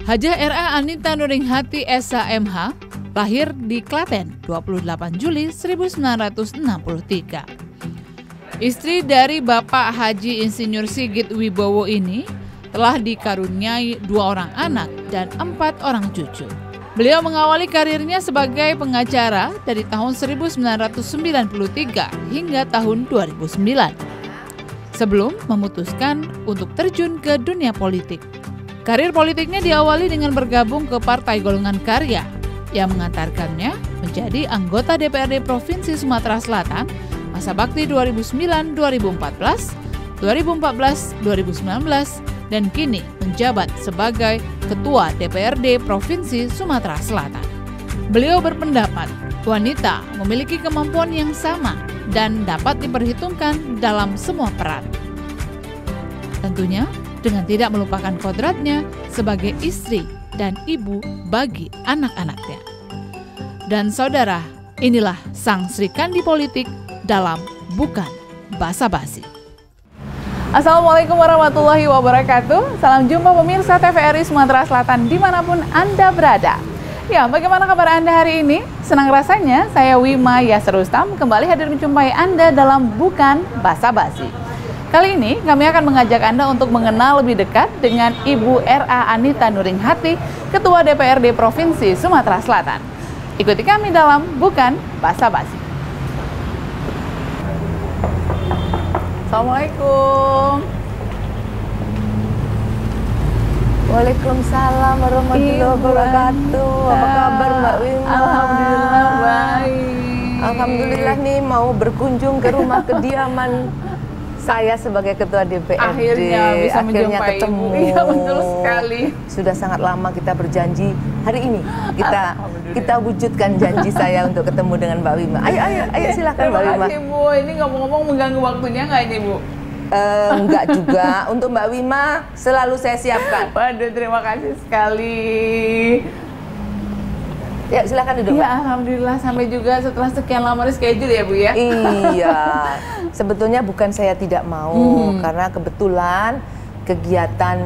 Hajah R.A. Anita Nuringhati S.H.M.H. lahir di Klaten 28 Juli 1963. Istri dari Bapak Haji Insinyur Sigit Wibowo ini telah dikaruniai 2 orang anak dan 4 orang cucu. Beliau mengawali karirnya sebagai pengacara dari tahun 1993 hingga tahun 2009. Sebelum memutuskan untuk terjun ke dunia politik. Karir politiknya diawali dengan bergabung ke Partai Golongan Karya yang mengantarkannya menjadi anggota DPRD Provinsi Sumatera Selatan masa bakti 2009-2014, 2014-2019, dan kini menjabat sebagai Ketua DPRD Provinsi Sumatera Selatan. Beliau berpendapat wanita memiliki kemampuan yang sama dan dapat diperhitungkan dalam semua peran. Tentunya dengan tidak melupakan kodratnya sebagai istri dan ibu bagi anak-anaknya. Dan saudara, inilah sang Sri Kandi politik dalam Bukan Basa-Basi. Assalamualaikum warahmatullahi wabarakatuh. Salam jumpa pemirsa TVRI Sumatera Selatan dimanapun Anda berada. Ya, bagaimana kabar Anda hari ini? Senang rasanya saya Wima Yasir Rustam kembali hadir menjumpai Anda dalam Bukan Basa-Basi. Kali ini kami akan mengajak Anda untuk mengenal lebih dekat dengan Ibu R.A. Anita Nuringhati, Ketua DPRD Provinsi Sumatera Selatan. Ikuti kami dalam Bukan Basa-Basi. Assalamualaikum. Waalaikumsalam warahmatullahi wabarakatuh. Apa kabar Mbak Wima? Alhamdulillah baik. Alhamdulillah nih mau berkunjung ke rumah kediaman saya sebagai Ketua DPRD. Akhirnya bisa menjumpai ketemu. Iya, betul sekali. Sudah sangat lama kita berjanji. Hari ini kita wujudkan janji saya untuk ketemu dengan Mbak Wima. Ayo silakan Mbak Wima. Terima kasih Bu. Ini ngomong-ngomong mengganggu waktunya nggak ini Bu? Enggak juga, untuk Mbak Wima selalu saya siapkan. Waduh, terima kasih sekali. Ya, silakan duduk. Ya, alhamdulillah sampai juga setelah sekian lama reschedule ya Bu ya. Iya, sebetulnya bukan saya tidak mau, karena kebetulan kegiatan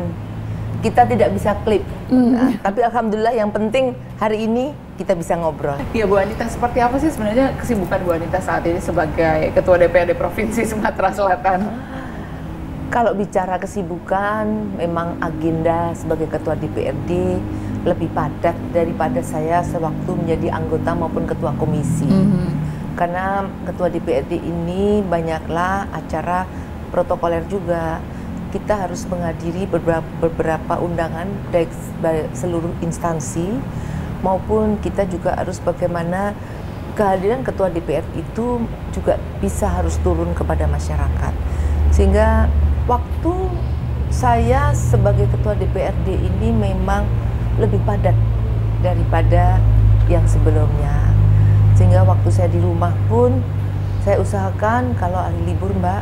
kita tidak bisa klip. Nah, tapi alhamdulillah yang penting hari ini kita bisa ngobrol. Iya Bu Anita, seperti apa sih sebenarnya kesibukan Bu Anita saat ini sebagai Ketua DPRD Provinsi Sumatera Selatan? Kalau bicara kesibukan, memang agenda sebagai Ketua DPRD lebih padat daripada saya sewaktu menjadi anggota maupun Ketua Komisi. Karena Ketua DPRD ini banyaklah acara protokoler juga. Kita harus menghadiri beberapa undangan dari seluruh instansi, maupun kita juga harus bagaimana kehadiran Ketua DPRD itu juga bisa harus turun kepada masyarakat. Sehingga waktu saya sebagai Ketua DPRD ini memang lebih padat daripada yang sebelumnya. Sehingga waktu saya di rumah pun saya usahakan kalau hari libur Mbak,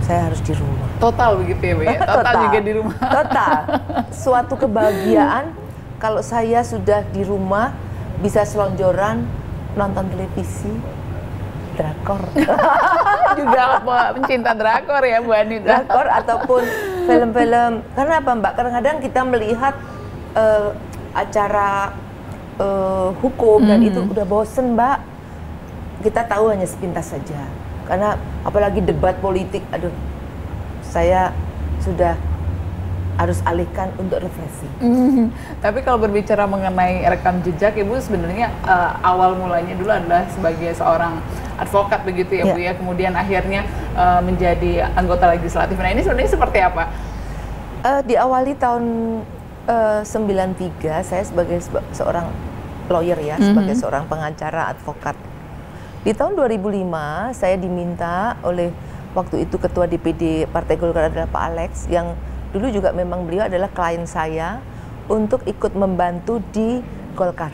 saya harus di rumah. Total begitu ya Bu ya? Total juga di rumah. Total. Suatu kebahagiaan kalau saya sudah di rumah bisa selonjoran nonton televisi, drakor. Juga pencinta drakor ya Bu Anita. Drakor ataupun film-film. Karena apa Mbak? Kadang-kadang kita melihat acara hukum dan itu udah bosen Mbak. Kita tahu hanya sepintas saja. Karena apalagi debat politik, aduh, saya sudah harus alihkan untuk refreshing. Tapi kalau berbicara mengenai rekam jejak, Ibu sebenarnya awal mulanya dulu adalah sebagai seorang advokat begitu ya Bu ya, kemudian akhirnya menjadi anggota legislatif. Nah ini sebenarnya seperti apa? Diawali tahun 93, saya sebagai seorang lawyer ya, sebagai seorang pengacara advokat. Di tahun 2005 saya diminta oleh waktu itu Ketua DPD Partai Golkar adalah Pak Alex, yang dulu juga memang beliau adalah klien saya, untuk ikut membantu di Golkar.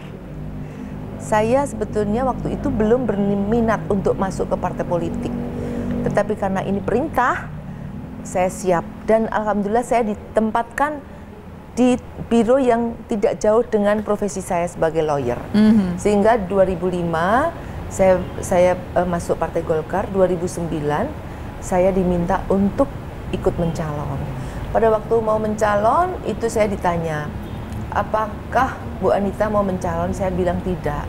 Saya sebetulnya waktu itu belum berminat untuk masuk ke partai politik, tetapi karena ini perintah, saya siap. Dan alhamdulillah saya ditempatkan di biro yang tidak jauh dengan profesi saya sebagai lawyer. Sehingga 2005 saya masuk Partai Golkar. 2009 saya diminta untuk ikut mencalon. pada waktu mau mencalon itu saya ditanya, apakah Bu Anita mau mencalon? Saya bilang tidak,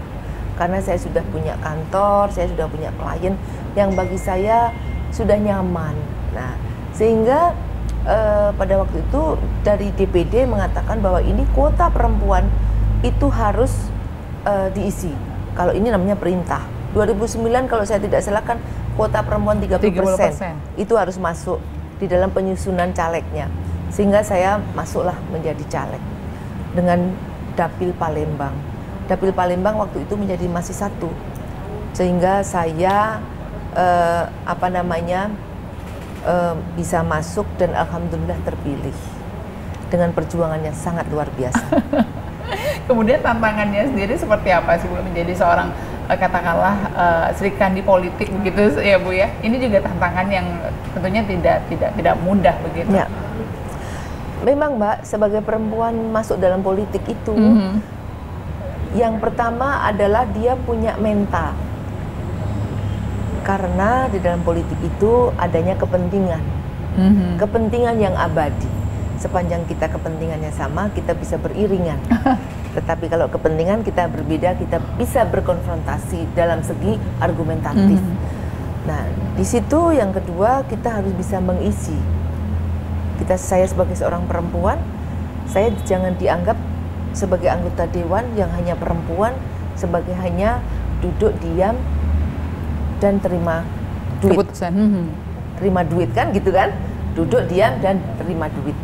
karena saya sudah punya kantor, saya sudah punya klien yang bagi saya sudah nyaman. Nah, sehingga pada waktu itu dari DPD mengatakan bahwa ini kuota perempuan itu harus diisi. Kalau ini namanya perintah. 2009 kalau saya tidak salah kan kuota perempuan 30%. Itu harus masuk di dalam penyusunan calegnya. Sehingga saya masuklah menjadi caleg dengan Dapil Palembang. Dapil Palembang waktu itu menjadi masih satu. Sehingga saya bisa masuk dan alhamdulillah terpilih dengan perjuangan yang sangat luar biasa. Kemudian tantangannya sendiri seperti apa sih Bu menjadi seorang katakanlah Sri Kandi politik begitu ya Bu ya? Ini juga tantangan yang tentunya tidak mudah begitu. Ya. Memang Mbak, sebagai perempuan masuk dalam politik itu yang pertama adalah dia punya mental. Karena di dalam politik itu adanya kepentingan. Kepentingan yang abadi. Sepanjang kita kepentingannya sama, kita bisa beriringan. Tetapi kalau kepentingan kita berbeda, kita bisa berkonfrontasi dalam segi argumentatif. Nah, di situ yang kedua kita harus bisa mengisi. Saya sebagai seorang perempuan, saya jangan dianggap sebagai anggota dewan yang hanya perempuan, sebagai hanya duduk diam dan terima duit. Keputusan. Terima duit kan gitu kan? Duduk diam dan terima duit.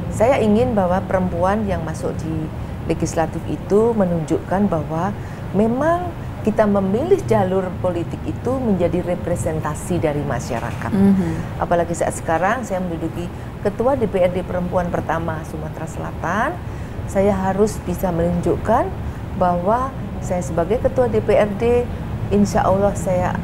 Saya ingin bahwa perempuan yang masuk di legislatif itu menunjukkan bahwa memang kita memilih jalur politik itu menjadi representasi dari masyarakat. Apalagi saat sekarang saya menduduki Ketua DPRD Perempuan pertama Sumatera Selatan, saya harus bisa menunjukkan bahwa saya sebagai Ketua DPRD, insya Allah saya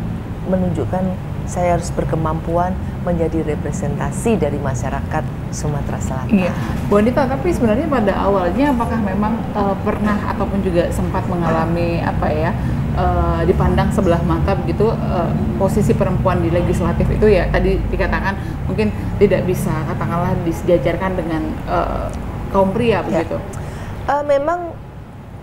menunjukkan saya harus berkemampuan menjadi representasi dari masyarakat Sumatera Selatan. Iya, Bu Anita, tapi sebenarnya pada awalnya apakah memang pernah ataupun juga sempat mengalami dipandang sebelah mata begitu posisi perempuan di legislatif itu ya tadi dikatakan mungkin tidak bisa katakanlah disejajarkan dengan kaum pria begitu? Memang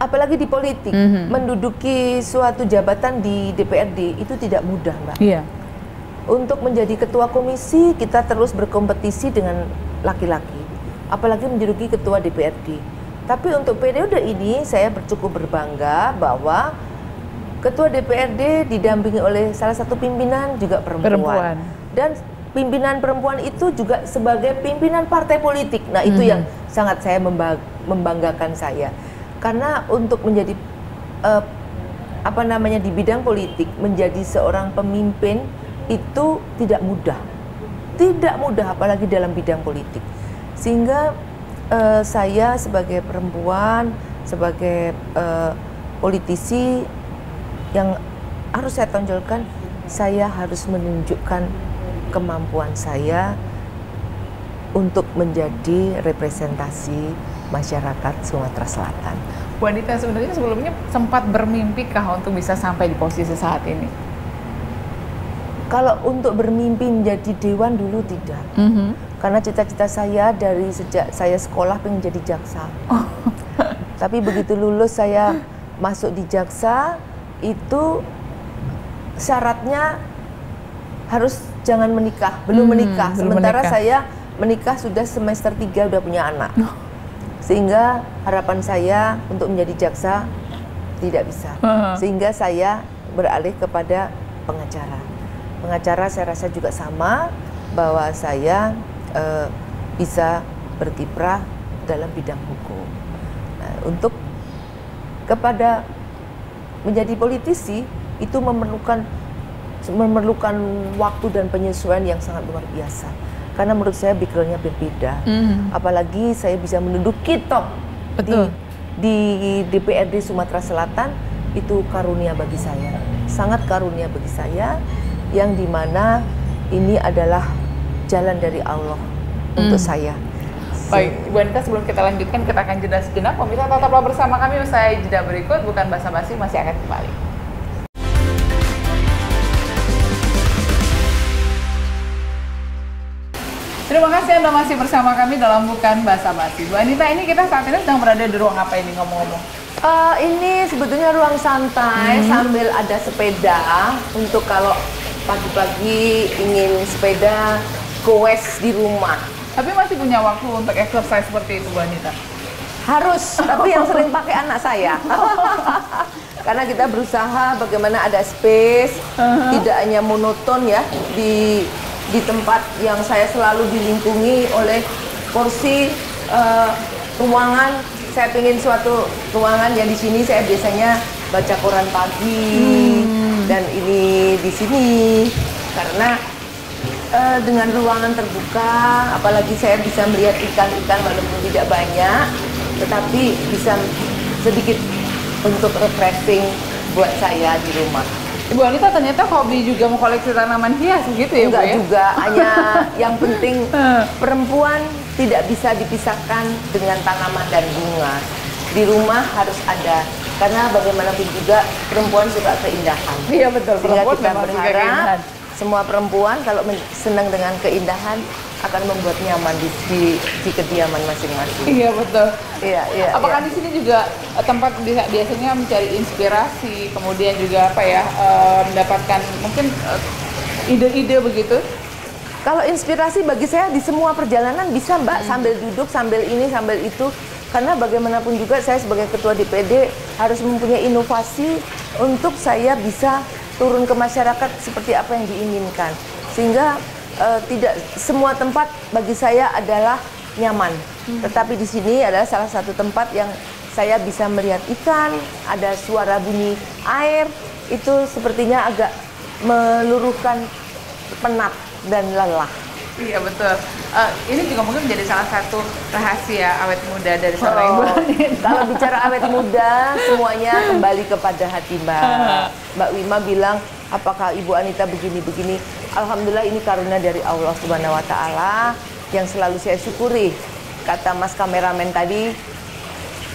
apalagi di politik menduduki suatu jabatan di DPRD itu tidak mudah, Mbak. Iya. Untuk menjadi ketua komisi kita terus berkompetisi dengan laki-laki, apalagi menduduki ketua DPRD. Tapi untuk periode ini saya cukup berbangga bahwa ketua DPRD didampingi oleh salah satu pimpinan juga perempuan. Dan pimpinan perempuan itu juga sebagai pimpinan partai politik. Nah itu yang sangat saya membanggakan saya. Karena untuk menjadi di bidang politik menjadi seorang pemimpin itu tidak mudah apalagi dalam bidang politik. Sehingga saya sebagai perempuan, sebagai politisi yang harus saya tonjolkan, saya harus menunjukkan kemampuan saya untuk menjadi representasi masyarakat Sumatera Selatan. Bu Anita, sebenarnya sebelumnya sempat bermimpikah untuk bisa sampai di posisi saat ini? Kalau untuk bermimpi menjadi dewan dulu tidak, karena cita-cita saya dari sejak saya sekolah pengen jadi jaksa. Tapi begitu lulus saya masuk di jaksa itu syaratnya harus jangan menikah, belum menikah. Sementara saya menikah sudah semester 3 udah punya anak. Sehingga harapan saya untuk menjadi jaksa tidak bisa. Sehingga saya beralih kepada pengacara. Pengacara saya rasa juga sama, bahwa saya bisa berkiprah dalam bidang hukum. Nah, untuk kepada menjadi politisi itu memerlukan waktu dan penyesuaian yang sangat luar biasa. Karena menurut saya backgroundnya berbeda. Apalagi saya bisa menduduki top di DPRD Sumatera Selatan, itu karunia bagi saya, sangat karunia bagi saya, yang dimana ini adalah jalan dari Allah untuk saya. Baik, Bu Anita, sebelum kita lanjutkan, kita akan jeda sejenak. Pemirsa, tetaplah bersama kami usai jeda berikut. Bukan basa-basi, masih akan kembali. Terima kasih Anda masih bersama kami dalam Bukan Basa-Basi. Bu Anita, ini kita saat ini sedang berada di ruang apa ini ngomong-ngomong? Ini sebetulnya ruang santai sambil ada sepeda untuk kalau pagi-pagi ingin sepeda goes di rumah. Tapi masih punya waktu untuk exercise seperti itu, Bu Anita? Harus, tapi yang sering pakai anak saya. Karena kita berusaha bagaimana ada space, tidak hanya monoton ya di tempat yang saya selalu dilingkungi oleh kursi ruangan. Saya ingin suatu ruangan yang di sini saya biasanya baca koran pagi dan ini di sini karena dengan ruangan terbuka, apalagi saya bisa melihat ikan-ikan walaupun tidak banyak, tetapi bisa sedikit untuk refreshing buat saya di rumah. Ibu Anita ternyata hobi juga mengkoleksi tanaman hias gitu ya, Enggak Bu ya? juga, hanya yang penting perempuan tidak bisa dipisahkan dengan tanaman dan bunga. Di rumah harus ada, karena bagaimanapun juga perempuan suka keindahan. Iya betul, Sehingga perempuan kita memang suka berharap keindahan. semua perempuan kalau senang dengan keindahan akan membuat nyaman di kediaman masing-masing. Iya betul. Iya. Apakah di sini juga tempat biasanya mencari inspirasi, kemudian juga apa ya, mendapatkan mungkin ide-ide begitu? Kalau inspirasi bagi saya di semua perjalanan bisa Mbak, sambil duduk, sambil ini, sambil itu. Karena bagaimanapun juga saya sebagai ketua DPD harus mempunyai inovasi untuk saya bisa turun ke masyarakat seperti apa yang diinginkan. Sehingga tidak semua tempat bagi saya adalah nyaman. Tetapi di sini adalah salah satu tempat yang saya bisa melihat ikan, ada suara bunyi air, itu sepertinya agak meluruhkan penat dan lelah. Iya betul. Ini juga mungkin menjadi salah satu rahasia awet muda dari seorang Ibu Anita. Kalau bicara awet muda, semuanya kembali kepada hati Mbak. Mbak Wima bilang, apakah Ibu Anita begini-begini? Alhamdulillah ini karunia dari Allah Subhanahu wa Ta'ala yang selalu saya syukuri. Kata Mas kameramen tadi,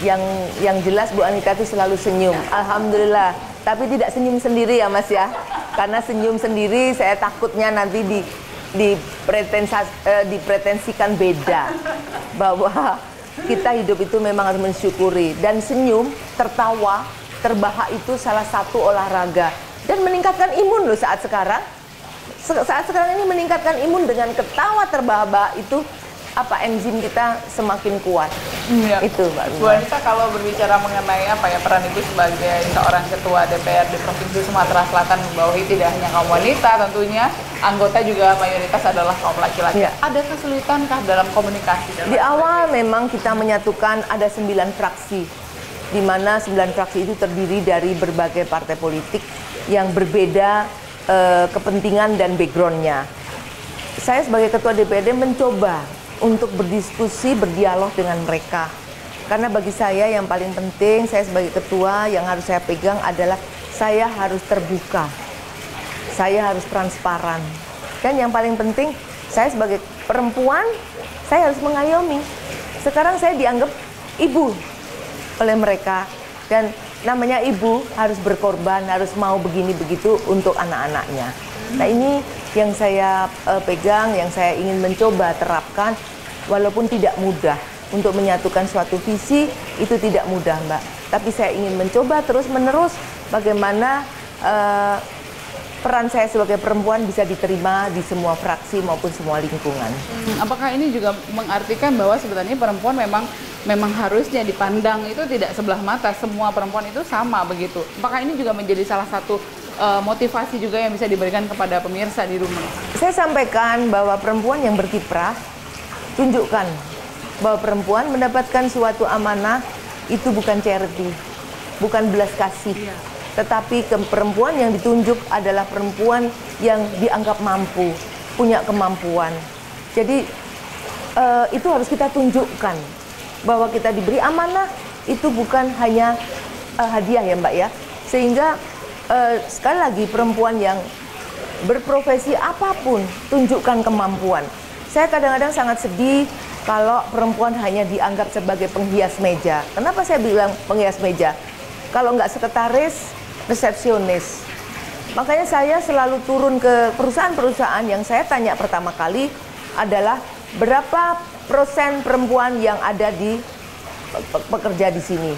yang jelas Bu Anita itu selalu senyum. Alhamdulillah. Tapi tidak senyum sendiri ya Mas ya. Karena senyum sendiri saya takutnya nanti dipretensikan beda. Bahwa kita hidup itu memang harus mensyukuri. Dan senyum, tertawa, terbahak itu salah satu olahraga. Dan meningkatkan imun loh saat sekarang. Saat sekarang ini meningkatkan imun dengan ketawa terbahak-bahak itu enzim kita semakin kuat. Ya. Itu Mbak Wima. Bu Anita, kalau berbicara mengenai apa ya peran Ibu sebagai seorang ketua DPR di Provinsi Sumatera Selatan, membawahi tidak hanya kaum wanita tentunya, anggota juga mayoritas adalah kaum laki-laki. Ya. Ada kesulitankah dalam komunikasi? Di awal memang kita menyatukan ada 9 fraksi, di mana 9 fraksi itu terdiri dari berbagai partai politik yang berbeda kepentingan dan backgroundnya. Saya sebagai ketua DPD mencoba untuk berdiskusi, berdialog dengan mereka. Karena bagi saya yang paling penting, saya sebagai ketua yang harus saya pegang adalah saya harus terbuka, saya harus transparan. Dan yang paling penting, saya sebagai perempuan, saya harus mengayomi. Sekarang saya dianggap ibu oleh mereka, dan namanya ibu harus berkorban, harus mau begini begitu untuk anak-anaknya. Nah ini yang saya pegang, yang saya ingin mencoba terapkan, walaupun tidak mudah untuk menyatukan suatu visi, itu tidak mudah Mbak. Tapi saya ingin mencoba terus-menerus bagaimana peran saya sebagai perempuan bisa diterima di semua fraksi maupun semua lingkungan. Apakah ini juga mengartikan bahwa sebenarnya perempuan memang harusnya dipandang itu tidak sebelah mata, semua perempuan itu sama begitu? Apakah ini juga menjadi salah satu motivasi juga yang bisa diberikan kepada pemirsa di rumah? Saya sampaikan bahwa perempuan yang berkiprah, tunjukkan bahwa perempuan mendapatkan suatu amanah itu bukan charity, bukan belas kasih. Tetapi perempuan yang ditunjuk adalah perempuan yang dianggap mampu, punya kemampuan. Jadi itu harus kita tunjukkan bahwa kita diberi amanah itu bukan hanya hadiah ya Mbak ya. Sehingga sekali lagi perempuan yang berprofesi apapun tunjukkan kemampuan. Saya kadang-kadang sangat sedih kalau perempuan hanya dianggap sebagai penghias meja. Kenapa saya bilang penghias meja? Kalau nggak sekretaris, resepsionis. Makanya saya selalu turun ke perusahaan-perusahaan yang saya tanya pertama kali adalah berapa persen perempuan yang ada di pekerja di sini.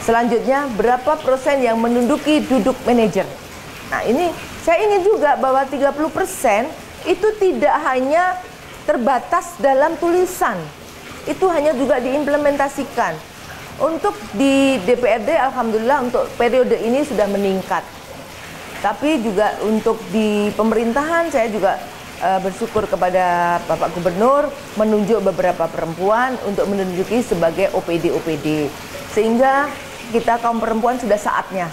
Selanjutnya, berapa persen yang menduduki duduk manajer. Nah, ini saya ingin juga bahwa 30% itu tidak hanya terbatas dalam tulisan. Itu hanya juga diimplementasikan. Untuk di DPRD, alhamdulillah untuk periode ini sudah meningkat. Tapi juga untuk di pemerintahan, saya juga bersyukur kepada Bapak Gubernur menunjuk beberapa perempuan untuk menduduki sebagai OPD-OPD. Sehingga kita kaum perempuan sudah saatnya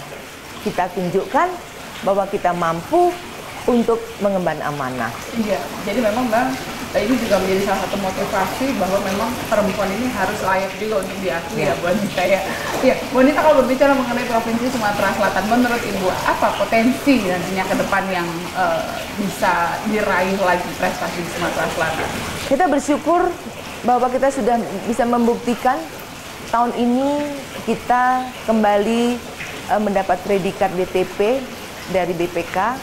kita tunjukkan bahwa kita mampu untuk mengemban amanah. Iya, jadi memang Bang, ini juga menjadi salah satu motivasi bahwa memang perempuan ini harus layak juga untuk diakui ya Bu Anita ya. Ya, Bu Anita, kalau berbicara mengenai Provinsi Sumatera Selatan, menurut Ibu apa potensi nantinya ke depan yang bisa diraih lagi prestasi di Sumatera Selatan? Kita bersyukur bahwa kita sudah bisa membuktikan tahun ini kita kembali mendapat predikat BTP dari BPK,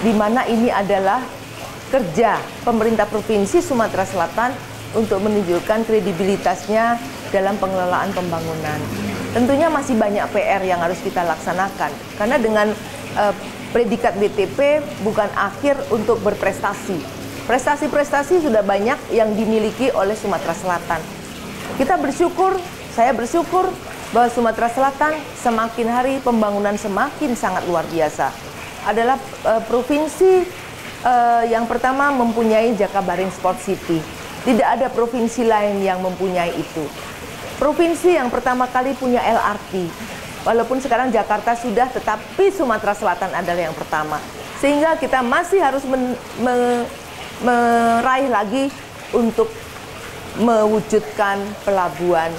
di mana ini adalah kerja pemerintah Provinsi Sumatera Selatan untuk menunjukkan kredibilitasnya dalam pengelolaan pembangunan. Tentunya masih banyak PR yang harus kita laksanakan, karena dengan predikat BTP bukan akhir untuk berprestasi. Prestasi-prestasi sudah banyak yang dimiliki oleh Sumatera Selatan. Kita bersyukur, saya bersyukur bahwa Sumatera Selatan semakin hari pembangunan semakin sangat luar biasa. Adalah provinsi yang pertama mempunyai Jakabaring Sport City. Tidak ada provinsi lain yang mempunyai itu. Provinsi yang pertama kali punya LRT. Walaupun sekarang Jakarta sudah, tetapi Sumatera Selatan adalah yang pertama. Sehingga kita masih harus meraih lagi untuk mewujudkan pelabuhan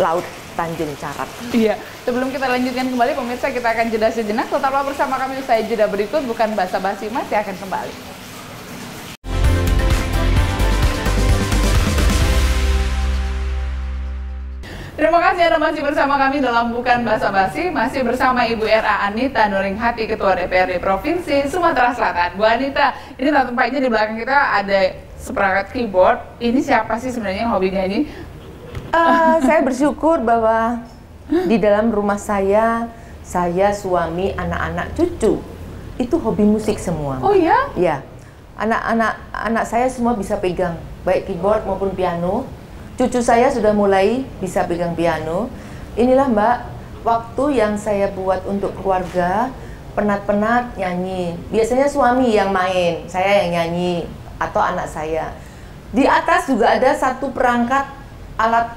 laut Tanjung Carat. Iya, sebelum kita lanjutkan kembali pemirsa, kita akan jeda sejenak. Tetaplah bersama kami usai jeda berikut, bukan basa-basi masih akan kembali. Terima kasih Anda masih bersama kami dalam Bukan Basa-basi, masih bersama Ibu R.A. Anita Nuringhati, Ketua DPRD Provinsi Sumatera Selatan. Bu Anita, ini tampaknya di belakang kita ada seperangkat keyboard. Ini siapa sih sebenarnya yang hobi nyanyi? Saya bersyukur bahwa di dalam rumah saya, suami, anak-anak, cucu itu hobi musik semua. Oh ya? Ya, anak saya semua bisa pegang baik keyboard maupun piano. Cucu saya sudah mulai bisa pegang piano. Inilah Mbak, waktu yang saya buat untuk keluarga, penat-penat nyanyi. Biasanya suami yang main, saya yang nyanyi atau anak saya. Di atas juga ada satu perangkat alat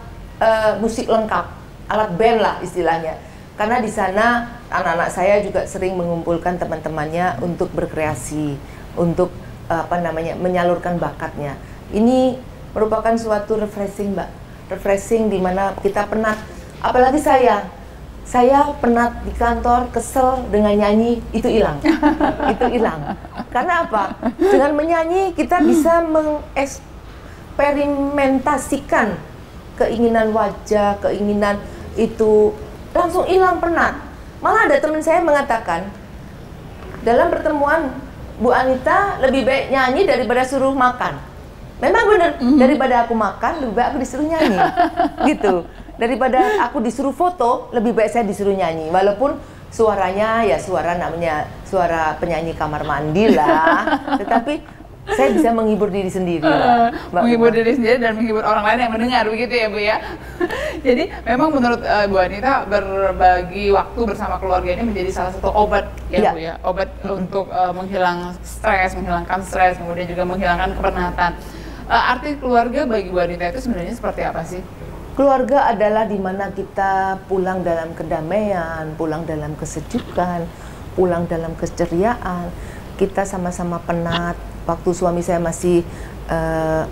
musik lengkap, alat band lah istilahnya. Karena di sana anak-anak saya juga sering mengumpulkan teman-temannya untuk berkreasi, untuk menyalurkan bakatnya. Ini merupakan suatu refreshing, Mbak. Refreshing di mana kita penat. Apalagi saya penat di kantor, kesel dengan nyanyi, itu hilang. Itu hilang. Karena apa? Dengan menyanyi kita bisa mengeksperimentasikan keinginan wajah, keinginan itu langsung hilang penat. Malah ada teman saya mengatakan, dalam pertemuan, Bu Anita lebih baik nyanyi daripada suruh makan. Memang benar, daripada aku makan, lebih baik aku disuruh nyanyi. Gitu. Daripada aku disuruh foto, lebih baik saya disuruh nyanyi. Walaupun suaranya ya suara namanya suara penyanyi kamar mandi lah. Tetapi saya bisa menghibur diri sendiri. Menghibur diri sendiri dan menghibur orang lain yang mendengar, begitu ya Bu ya. Jadi memang menurut Bu Anita, berbagi waktu bersama keluarga ini menjadi salah satu obat ya Bu ya. Obat untuk menghilangkan stres, kemudian juga menghilangkan kepenatan. Arti keluarga bagi Bu Anita itu sebenarnya seperti apa sih? Keluarga adalah di mana kita pulang dalam kedamaian, pulang dalam kesejukan, pulang dalam keceriaan. Kita sama-sama penat. Waktu suami saya masih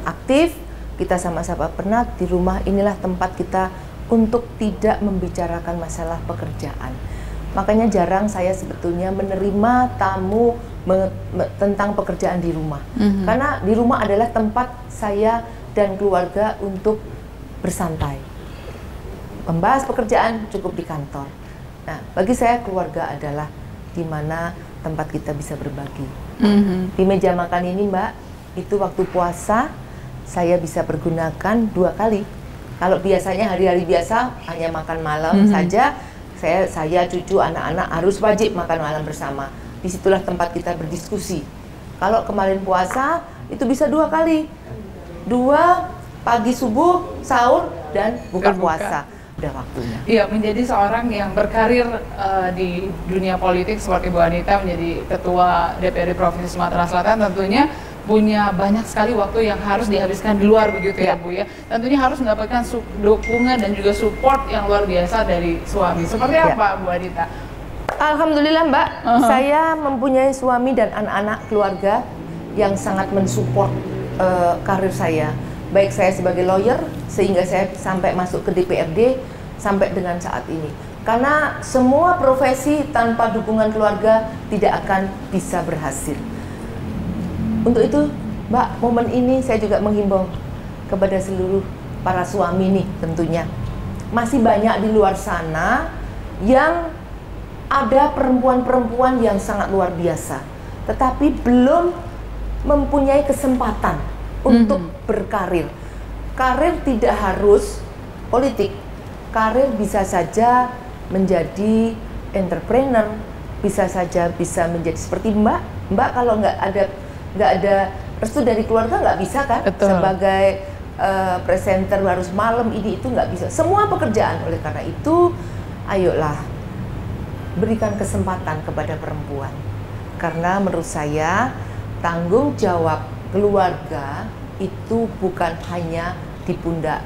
aktif, kita sama-sama penat. Di rumah inilah tempat kita untuk tidak membicarakan masalah pekerjaan. Makanya jarang saya sebetulnya menerima tamu tentang pekerjaan di rumah. Karena di rumah adalah tempat saya dan keluarga untuk bersantai. Membahas pekerjaan cukup di kantor. Nah, bagi saya keluarga adalah di mana tempat kita bisa berbagi. Di meja makan ini Mbak, itu waktu puasa saya bisa pergunakan 2 kali. Kalau biasanya hari-hari biasa hanya makan malam saja, saya cucu anak-anak harus wajib makan malam bersama. Disitulah tempat kita berdiskusi. Kalau kemarin puasa itu bisa 2 kali, 2 pagi subuh, sahur dan buka puasa. Udah waktunya. Iya, menjadi seorang yang berkarir di dunia politik seperti Bu Anita menjadi Ketua DPRD Provinsi Sumatera Selatan, tentunya punya banyak sekali waktu yang harus dihabiskan di luar begitu ya Bu ya. Tentunya harus mendapatkan dukungan dan juga support yang luar biasa dari suami. Seperti apa Bu Anita? Alhamdulillah Mbak, saya mempunyai suami dan anak-anak keluarga yang sangat mensupport karir saya. Baik saya sebagai lawyer, sehingga saya sampai masuk ke DPRD sampai dengan saat ini. Karena semua profesi tanpa dukungan keluarga tidak akan bisa berhasil. Untuk itu, Mbak, momen ini saya juga menghimbau kepada seluruh para suami nih tentunya. Masih banyak di luar sana yang ada perempuan-perempuan yang sangat luar biasa, tetapi belum mempunyai kesempatan untuk berkarir. Karir tidak harus politik. Karir bisa saja menjadi entrepreneur, bisa saja bisa menjadi seperti Mbak. Mbak kalau nggak ada restu dari keluarga nggak bisa kan? Betul. Sebagai presenter harus malam ini itu nggak bisa. Semua pekerjaan. Oleh karena itu, ayolah berikan kesempatan kepada perempuan. Karena menurut saya tanggung jawab keluarga itu bukan hanya di pundak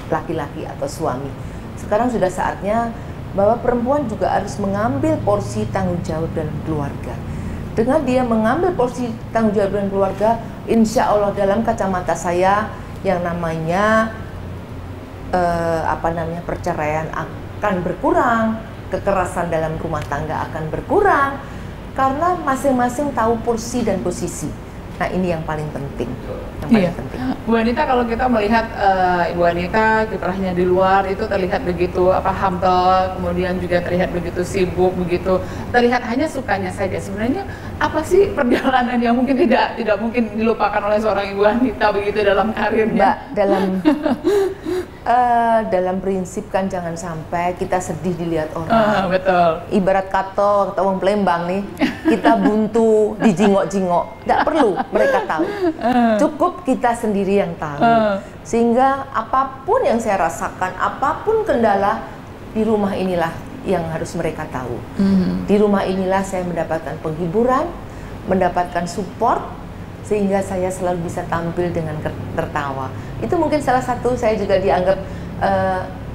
laki-laki atau suami. Sekarang sudah saatnya bahwa perempuan juga harus mengambil porsi tanggung jawab dalam keluarga. Dengan dia mengambil porsi tanggung jawab dalam keluarga, insya Allah dalam kacamata saya yang namanya perceraian akan berkurang, kekerasan dalam rumah tangga akan berkurang, karena masing-masing tahu porsi dan posisi. Nah ini yang paling penting. Penting. Bu Anita, kalau kita melihat Ibu Anita kiprahnya di luar itu terlihat begitu humble, kemudian juga terlihat begitu sibuk, begitu terlihat hanya sukanya saja. Sebenarnya apa sih perjalanan yang mungkin tidak mungkin dilupakan oleh seorang Ibu Anita begitu dalam karirnya? Mbak, dalam prinsip kan jangan sampai kita sedih dilihat orang. Betul. Ibarat kata wong Palembang nih, kita buntu dijingok-jingok. Nggak perlu mereka tahu. Cukup kita sendiri yang tahu. Sehingga apapun yang saya rasakan, apapun kendala, di rumah inilah yang harus mereka tahu. Di rumah inilah saya mendapatkan penghiburan, mendapatkan support, sehingga saya selalu bisa tampil dengan tertawa. Itu mungkin salah satu saya juga dianggap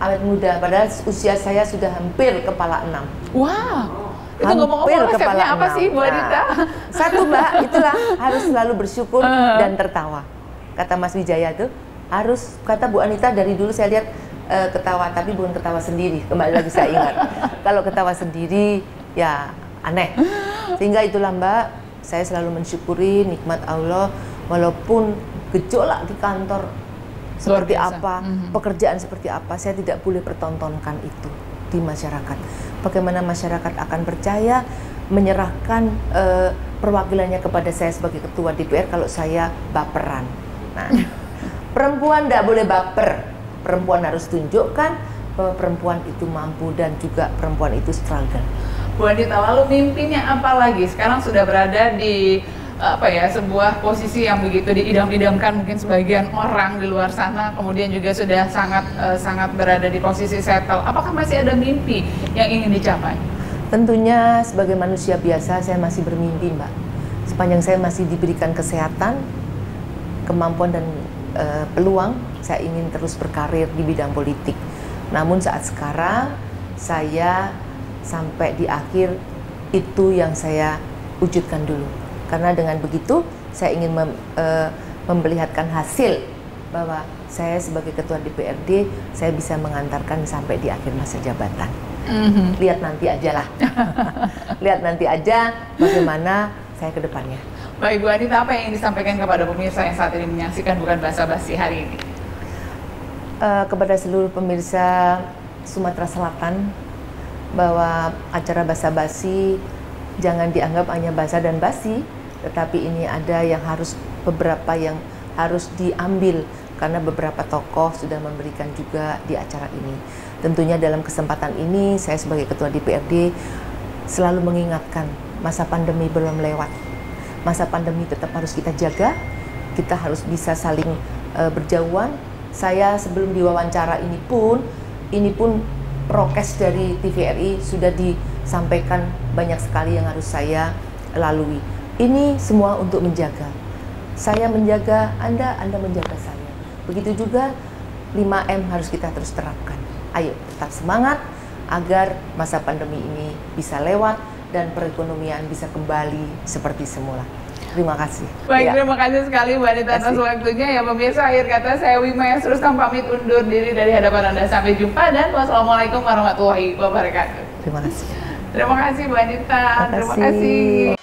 awet muda, padahal usia saya sudah hampir kepala 6. Wow. Itu ngomong-ngomong resepnya apa sih Bu Anita? Satu Mbak, itulah harus selalu bersyukur dan tertawa. Kata Mas Wijaya tuh, harus, kata Bu Anita dari dulu saya lihat ketawa, tapi bukan ketawa sendiri. Kembali lagi saya ingat, kalau ketawa sendiri ya aneh. Sehingga itulah Mbak, saya selalu mensyukuri nikmat Allah, walaupun gejolak di kantor seperti apa, pekerjaan seperti apa, saya tidak boleh pertontonkan itu di masyarakat. Bagaimana masyarakat akan percaya menyerahkan perwakilannya kepada saya sebagai ketua DPR kalau saya baperan. Nah, perempuan tidak boleh baper. Perempuan harus tunjukkan bahwa perempuan itu mampu dan juga perempuan itu struggle. Bu Anita, lalu mimpinya apa lagi? Sekarang sudah berada di sebuah posisi yang begitu diidam-idamkan mungkin sebagian orang di luar sana, kemudian juga sudah sangat berada di posisi settle. Apakah masih ada mimpi yang ingin dicapai? Tentunya sebagai manusia biasa saya masih bermimpi Mbak. Sepanjang saya masih diberikan kesehatan, kemampuan dan peluang, saya ingin terus berkarir di bidang politik. Namun saat sekarang saya sampai di akhir itu yang saya wujudkan dulu. Karena dengan begitu saya ingin memperlihatkan hasil bahwa saya sebagai ketua DPRD saya bisa mengantarkan sampai di akhir masa jabatan. Lihat nanti aja lah. Lihat nanti aja bagaimana saya ke depannya. Baik Bu Anita, apa yang ingin disampaikan kepada pemirsa yang saat ini menyaksikan Bukan Basa-Basi hari ini? Kepada seluruh pemirsa Sumatera Selatan, bahwa acara basa-basi jangan dianggap hanya basa dan basi, tetapi ini ada yang harus beberapa yang harus diambil karena beberapa tokoh sudah memberikan juga di acara ini. Tentunya dalam kesempatan ini saya sebagai Ketua DPRD selalu mengingatkan masa pandemi belum lewat. Masa pandemi tetap harus kita jaga, kita harus bisa saling berjauhan. Saya sebelum diwawancara ini pun prokes dari TVRI sudah disampaikan banyak sekali yang harus saya lalui. Ini semua untuk menjaga. Saya menjaga Anda menjaga saya. Begitu juga 5M harus kita terus terapkan. Ayo tetap semangat agar masa pandemi ini bisa lewat dan perekonomian bisa kembali seperti semula. Terima kasih. Baik, terima kasih sekali Mbak Anita atas waktunya. Ya pemirsa, akhir kata saya Wima Yasrus pamit undur diri dari hadapan Anda. Sampai jumpa dan wassalamualaikum warahmatullahi wabarakatuh. Terima kasih. Terima kasih Mbak Anita. Terima kasih.